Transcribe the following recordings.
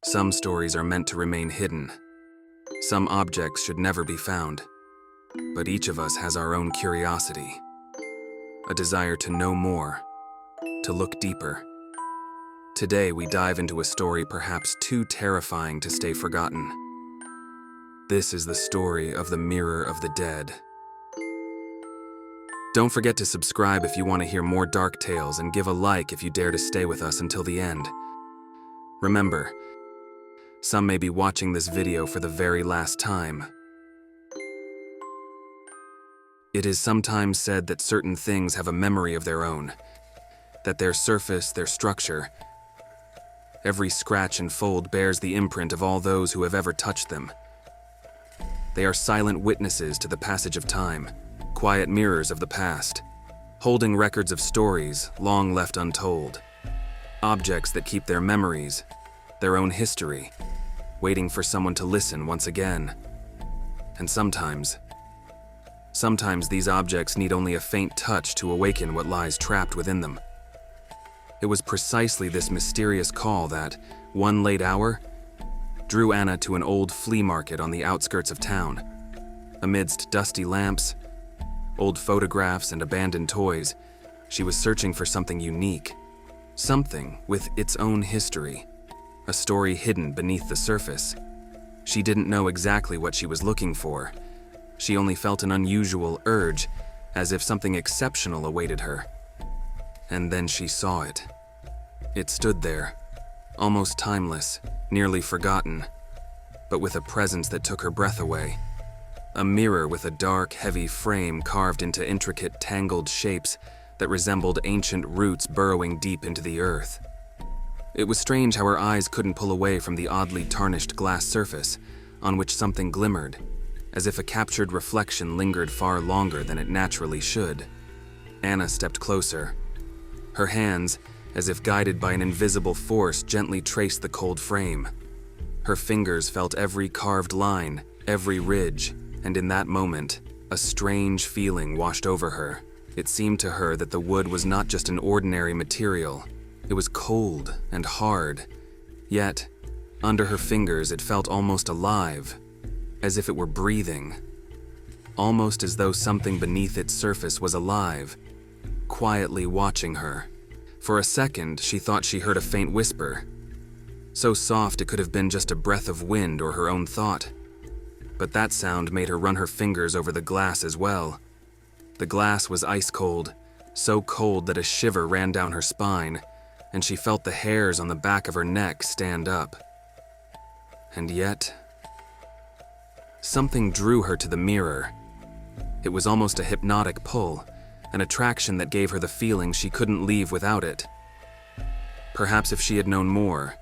Some stories are meant to remain hidden. Some objects should never be found. But each of us has our own curiosity, a desire to know more, to look deeper. Today we dive into a story perhaps too terrifying to stay forgotten. This is the story of the Mirror of the Dead. Don't forget to subscribe if you want to hear more dark tales, and give a like if you dare to stay with us until the end. Remember, some may be watching this video for the very last time. It is sometimes said that certain things have a memory of their own, that their surface, their structure, every scratch and fold bears the imprint of all those who have ever touched them. They are silent witnesses to the passage of time, quiet mirrors of the past, holding records of stories long left untold, objects that keep their memories, their own history, waiting for someone to listen once again. And sometimes these objects need only a faint touch to awaken what lies trapped within them. It was precisely this mysterious call that, one late hour, drew Anna to an old flea market on the outskirts of town. Amidst dusty lamps, old photographs, and abandoned toys, she was searching for something unique, something with its own history, a story hidden beneath the surface. She didn't know exactly what she was looking for. She only felt an unusual urge, as if something exceptional awaited her. And then she saw it. It stood there, almost timeless, nearly forgotten, but with a presence that took her breath away. A mirror with a dark, heavy frame carved into intricate, tangled shapes that resembled ancient roots burrowing deep into the earth. It was strange how her eyes couldn't pull away from the oddly tarnished glass surface, on which something glimmered, as if a captured reflection lingered far longer than it naturally should. Anna stepped closer. Her hands, as if guided by an invisible force, gently traced the cold frame. Her fingers felt every carved line, every ridge, and in that moment, a strange feeling washed over her. It seemed to her that the wood was not just an ordinary material. It was cold and hard, yet, under her fingers it felt almost alive, as if it were breathing. Almost as though something beneath its surface was alive, quietly watching her. For a second, she thought she heard a faint whisper, so soft it could have been just a breath of wind or her own thought. But that sound made her run her fingers over the glass as well. The glass was ice cold, so cold that a shiver ran down her spine, and she felt the hairs on the back of her neck stand up. And yet, something drew her to the mirror. It was almost a hypnotic pull, an attraction that gave her the feeling she couldn't leave without it. Perhaps if she had known more,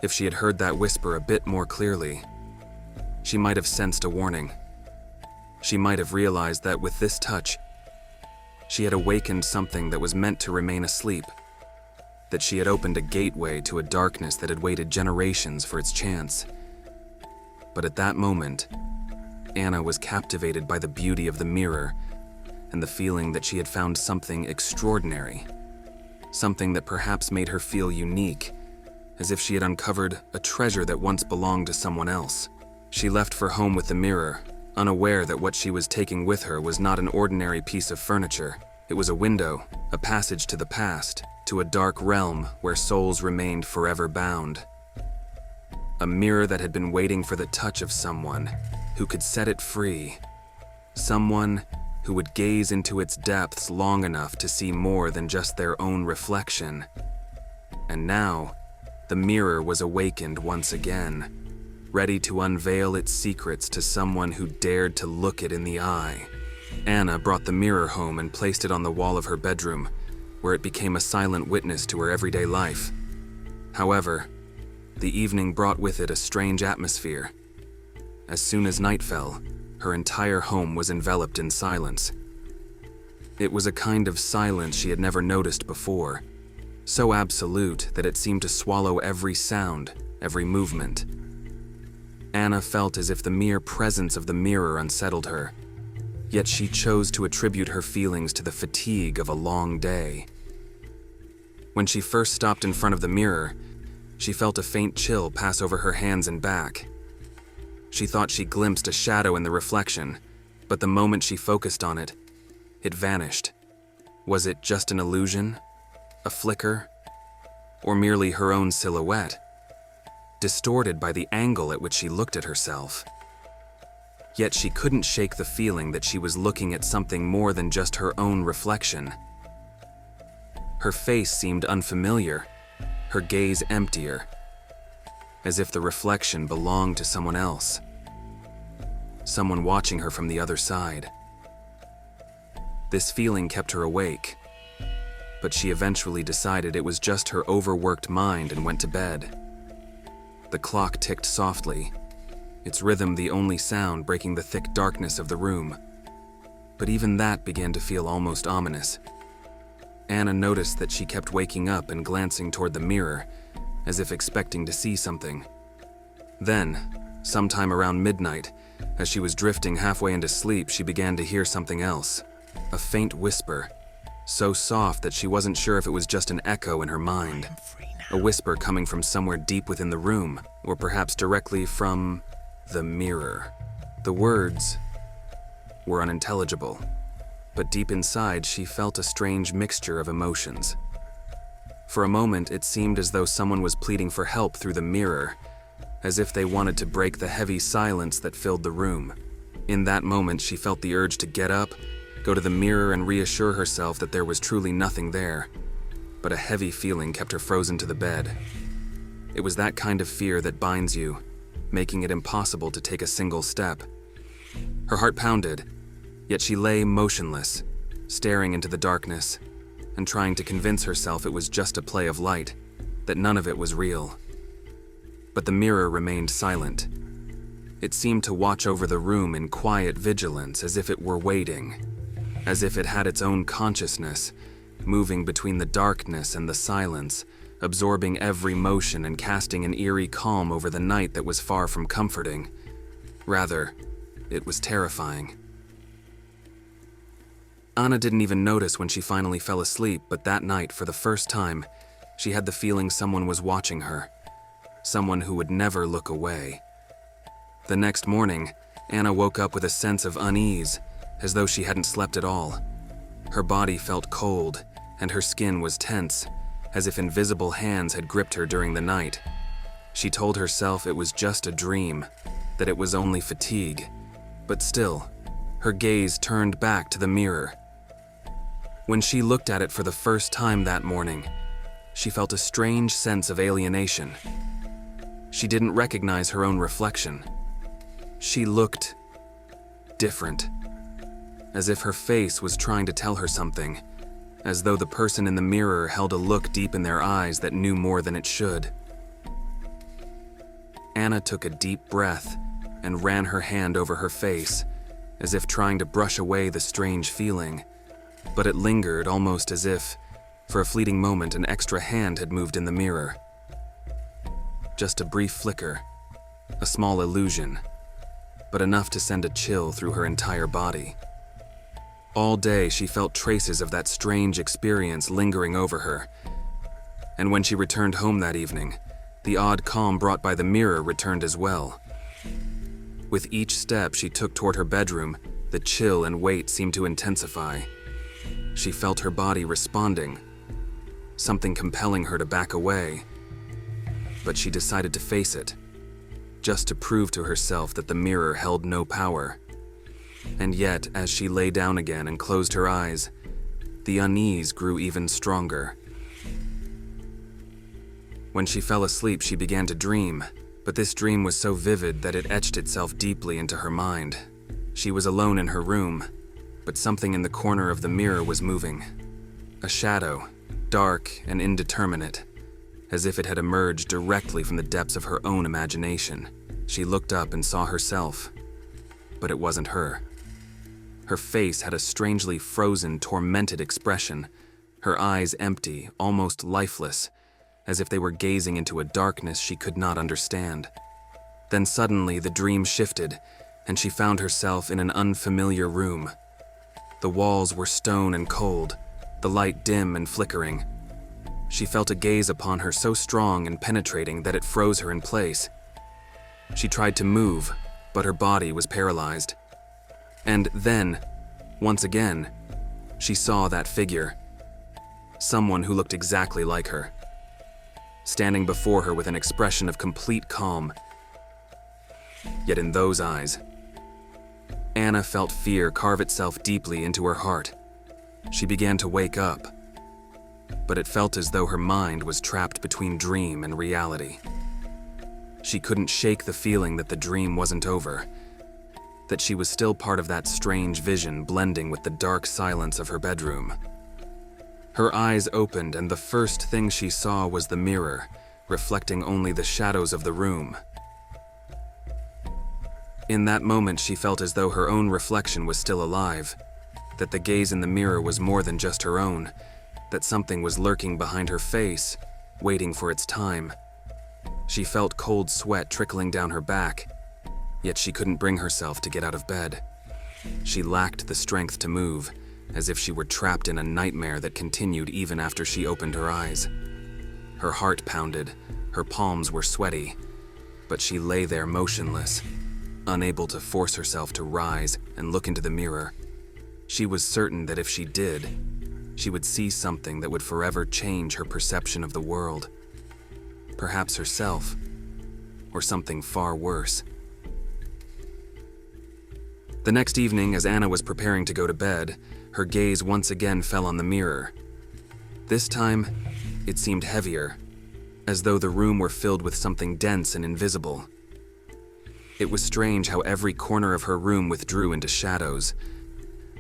if she had heard that whisper a bit more clearly, she might have sensed a warning. She might have realized that with this touch, she had awakened something that was meant to remain asleep, that she had opened a gateway to a darkness that had waited generations for its chance. But at that moment, Anna was captivated by the beauty of the mirror and the feeling that she had found something extraordinary, something that perhaps made her feel unique, as if she had uncovered a treasure that once belonged to someone else. She left for home with the mirror, unaware that what she was taking with her was not an ordinary piece of furniture. It was a window, a passage to the past, to a dark realm where souls remained forever bound. A mirror that had been waiting for the touch of someone who could set it free. Someone who would gaze into its depths long enough to see more than just their own reflection. And now, the mirror was awakened once again, ready to unveil its secrets to someone who dared to look it in the eye. Anna brought the mirror home and placed it on the wall of her bedroom, where it became a silent witness to her everyday life. However, the evening brought with it a strange atmosphere. As soon as night fell, her entire home was enveloped in silence. It was a kind of silence she had never noticed before, so absolute that it seemed to swallow every sound, every movement. Anna felt as if the mere presence of the mirror unsettled her, yet she chose to attribute her feelings to the fatigue of a long day. When she first stopped in front of the mirror, She felt a faint chill pass over her hands and back. She thought she glimpsed a shadow in the reflection, but the moment she focused on it, it vanished. Was it just an illusion? A flicker? Or merely her own silhouette, distorted by the angle at which she looked at herself? Yet she couldn't shake the feeling that she was looking at something more than just her own reflection. Her face seemed unfamiliar, her gaze emptier, as if the reflection belonged to someone else, someone watching her from the other side. This feeling kept her awake, but she eventually decided it was just her overworked mind and went to bed. The clock ticked softly, its rhythm the only sound breaking the thick darkness of the room. But even that began to feel almost ominous. Anna noticed that she kept waking up and glancing toward the mirror, as if expecting to see something. Then, sometime around midnight, as she was drifting halfway into sleep, she began to hear something else. A faint whisper, so soft that she wasn't sure if it was just an echo in her mind. A whisper coming from somewhere deep within the room, or perhaps directly from the mirror. The words were unintelligible, but deep inside she felt a strange mixture of emotions. For a moment, it seemed as though someone was pleading for help through the mirror, as if they wanted to break the heavy silence that filled the room. In that moment, she felt the urge to get up, go to the mirror and reassure herself that there was truly nothing there. But a heavy feeling kept her frozen to the bed. It was that kind of fear that binds you, making it impossible to take a single step. Her heart pounded, yet she lay motionless, staring into the darkness, and trying to convince herself it was just a play of light, that none of it was real. But the mirror remained silent. It seemed to watch over the room in quiet vigilance, as if it were waiting, as if it had its own consciousness, moving between the darkness and the silence, absorbing every motion and casting an eerie calm over the night that was far from comforting. Rather, it was terrifying. Anna didn't even notice when she finally fell asleep, but that night, for the first time, she had the feeling someone was watching her, someone who would never look away. The next morning, Anna woke up with a sense of unease, as though she hadn't slept at all. Her body felt cold, and her skin was tense, as if invisible hands had gripped her during the night. She told herself it was just a dream, that it was only fatigue, but still, her gaze turned back to the mirror. When she looked at it for the first time that morning, she felt a strange sense of alienation. She didn't recognize her own reflection. She looked different, as if her face was trying to tell her something, as though the person in the mirror held a look deep in their eyes that knew more than it should. Anna took a deep breath and ran her hand over her face, as if trying to brush away the strange feeling, but it lingered almost as if, for a fleeting moment, an extra hand had moved in the mirror. Just a brief flicker, a small illusion, but enough to send a chill through her entire body. All day, she felt traces of that strange experience lingering over her, and when she returned home that evening, the odd calm brought by the mirror returned as well. With each step she took toward her bedroom, the chill and weight seemed to intensify. She felt her body responding, something compelling her to back away, but she decided to face it, just to prove to herself that the mirror held no power. And yet, as she lay down again and closed her eyes, the unease grew even stronger. When she fell asleep, she began to dream, but this dream was so vivid that it etched itself deeply into her mind. She was alone in her room, but something in the corner of the mirror was moving. A shadow, dark and indeterminate, as if it had emerged directly from the depths of her own imagination. She looked up and saw herself, but it wasn't her. Her face had a strangely frozen, tormented expression, her eyes empty, almost lifeless, as if they were gazing into a darkness she could not understand. Then suddenly the dream shifted, and she found herself in an unfamiliar room. The walls were stone and cold, the light dim and flickering. she felt a gaze upon her so strong and penetrating that it froze her in place. She tried to move, but her body was paralyzed. And then, once again, she saw that figure. Someone who looked exactly like her, standing before her with an expression of complete calm. Yet in those eyes, Anna felt fear carve itself deeply into her heart. She began to wake up, but it felt as though her mind was trapped between dream and reality. She couldn't shake the feeling that the dream wasn't over, that she was still part of that strange vision blending with the dark silence of her bedroom. Her eyes opened, and the first thing she saw was the mirror, reflecting only the shadows of the room. In that moment, she felt as though her own reflection was still alive, that the gaze in the mirror was more than just her own, that something was lurking behind her face, waiting for its time. She felt cold sweat trickling down her back, yet she couldn't bring herself to get out of bed. She lacked the strength to move, as if she were trapped in a nightmare that continued even after she opened her eyes. Her heart pounded, her palms were sweaty, but she lay there motionless, unable to force herself to rise and look into the mirror. She was certain that if she did, she would see something that would forever change her perception of the world. Perhaps herself, or something far worse. The next evening, as Anna was preparing to go to bed, her gaze once again fell on the mirror. This time, it seemed heavier, as though the room were filled with something dense and invisible. It was strange how every corner of her room withdrew into shadows,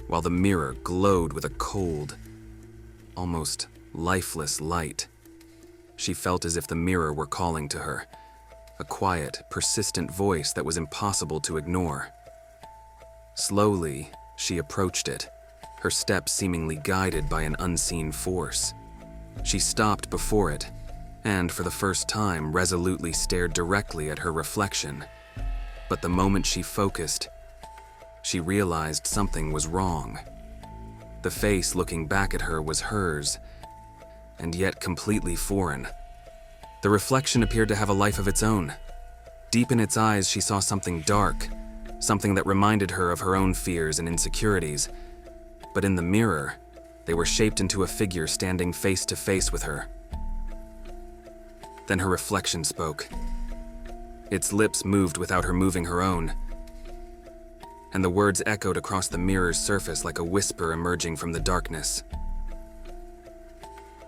while the mirror glowed with a cold, almost lifeless light. She felt as if the mirror were calling to her, a quiet, persistent voice that was impossible to ignore. Slowly, she approached it, her steps seemingly guided by an unseen force. She stopped before it, and for the first time resolutely stared directly at her reflection. But the moment she focused, she realized something was wrong. The face looking back at her was hers, and yet completely foreign. The reflection appeared to have a life of its own. Deep in its eyes, she saw something dark, something that reminded her of her own fears and insecurities. But in the mirror, they were shaped into a figure standing face to face with her. Then her reflection spoke. Its lips moved without her moving her own, and the words echoed across the mirror's surface like a whisper emerging from the darkness.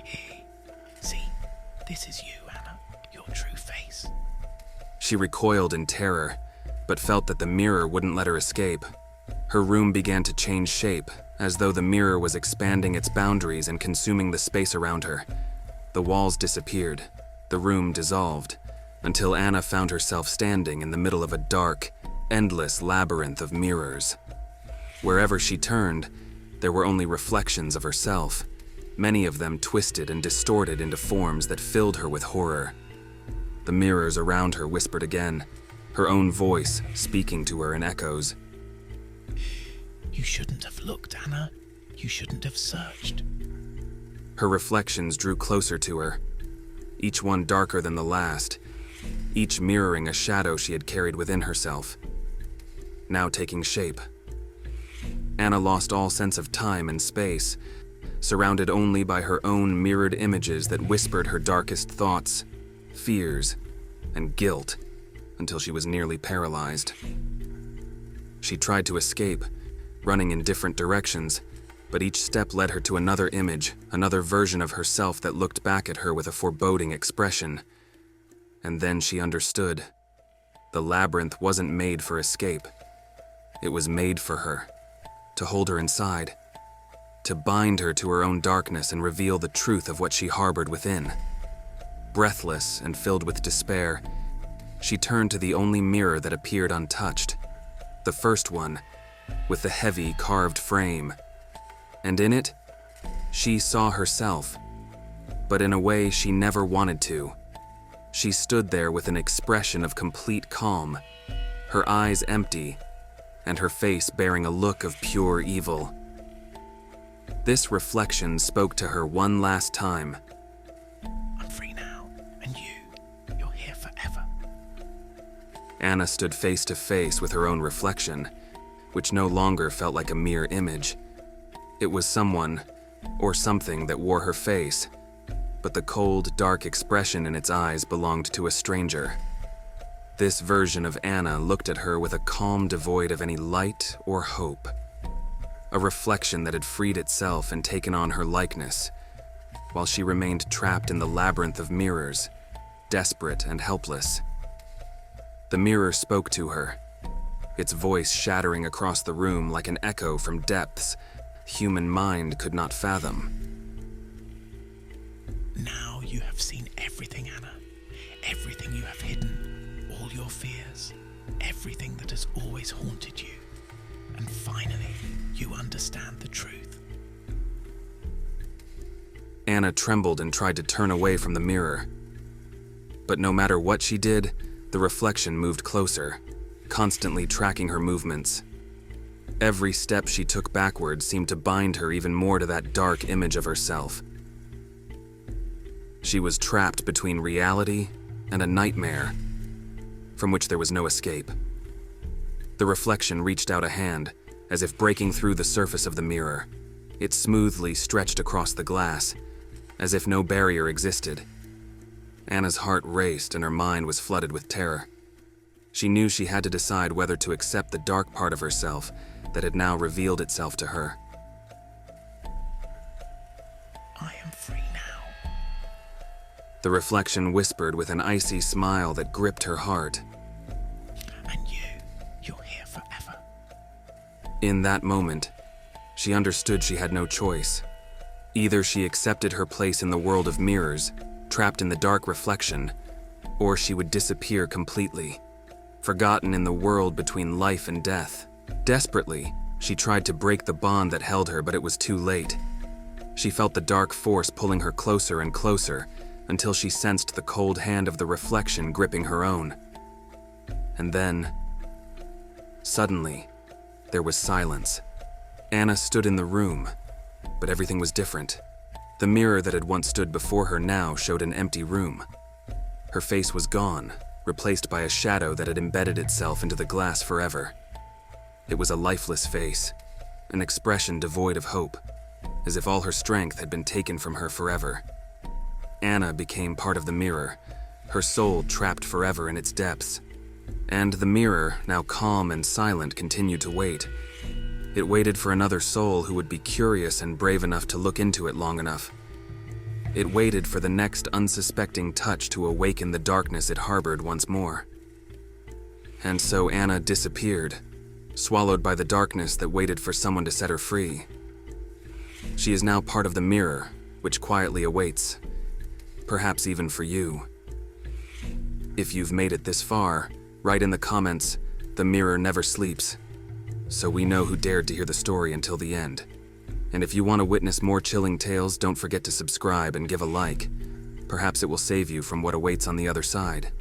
Hey, see, this is you, Anna, your true face. She recoiled in terror, but felt that the mirror wouldn't let her escape. Her room began to change shape, as though the mirror was expanding its boundaries and consuming the space around her. The walls disappeared, the room dissolved, until Anna found herself standing in the middle of a dark, endless labyrinth of mirrors. Wherever she turned, there were only reflections of herself, many of them twisted and distorted into forms that filled her with horror. The mirrors around her whispered again, her own voice speaking to her in echoes. You shouldn't have looked, Anna. You shouldn't have searched. Her reflections drew closer to her, each one darker than the last, each mirroring a shadow she had carried within herself, now taking shape. Anna lost all sense of time and space, surrounded only by her own mirrored images that whispered her darkest thoughts, fears, and guilt, until she was nearly paralyzed. She tried to escape, running in different directions, but each step led her to another image, another version of herself that looked back at her with a foreboding expression. And then she understood. The labyrinth wasn't made for escape. It was made for her, to hold her inside, to bind her to her own darkness and reveal the truth of what she harbored within. Breathless and filled with despair, she turned to the only mirror that appeared untouched, the first one, with the heavy carved frame. And in it, she saw herself, but in a way she never wanted to. She stood there with an expression of complete calm, her eyes empty, and her face bearing a look of pure evil. This reflection spoke to her one last time. Anna stood face to face with her own reflection, which no longer felt like a mere image. It was someone, or something, that wore her face, but the cold, dark expression in its eyes belonged to a stranger. This version of Anna looked at her with a calm devoid of any light or hope, a reflection that had freed itself and taken on her likeness, while she remained trapped in the labyrinth of mirrors, desperate and helpless. The mirror spoke to her, its voice shattering across the room like an echo from depths human mind could not fathom. Now you have seen everything, Anna. Everything you have hidden, all your fears, everything that has always haunted you. And finally, you understand the truth. Anna trembled and tried to turn away from the mirror. But no matter what she did, the reflection moved closer, constantly tracking her movements. Every step she took backward seemed to bind her even more to that dark image of herself. She was trapped between reality and a nightmare from which there was no escape. The reflection reached out a hand, as if breaking through the surface of the mirror. It smoothly stretched across the glass, as if no barrier existed. Anna's heart raced and her mind was flooded with terror. She knew she had to decide whether to accept the dark part of herself that had now revealed itself to her. I am free now. The reflection whispered with an icy smile that gripped her heart. And you're here forever. In that moment, she understood she had no choice. Either she accepted her place in the world of mirrors, trapped in the dark reflection, or she would disappear completely, forgotten in the world between life and death. Desperately, she tried to break the bond that held her, but it was too late. She felt the dark force pulling her closer and closer, until she sensed the cold hand of the reflection gripping her own. And then, suddenly, there was silence. Anna stood in the room, but everything was different. The mirror that had once stood before her now showed an empty room. Her face was gone, replaced by a shadow that had embedded itself into the glass forever. It was a lifeless face, an expression devoid of hope, as if all her strength had been taken from her forever. Anna became part of the mirror, her soul trapped forever in its depths. And the mirror, now calm and silent, continued to wait. It waited for another soul who would be curious and brave enough to look into it long enough. It waited for the next unsuspecting touch to awaken the darkness it harbored once more. And so Anna disappeared, swallowed by the darkness that waited for someone to set her free. She is now part of the mirror, which quietly awaits, perhaps even for you. If you've made it this far, write in the comments, "The mirror never sleeps," so we know who dared to hear the story until the end. And if you want to witness more chilling tales, don't forget to subscribe and give a like. Perhaps it will save you from what awaits on the other side.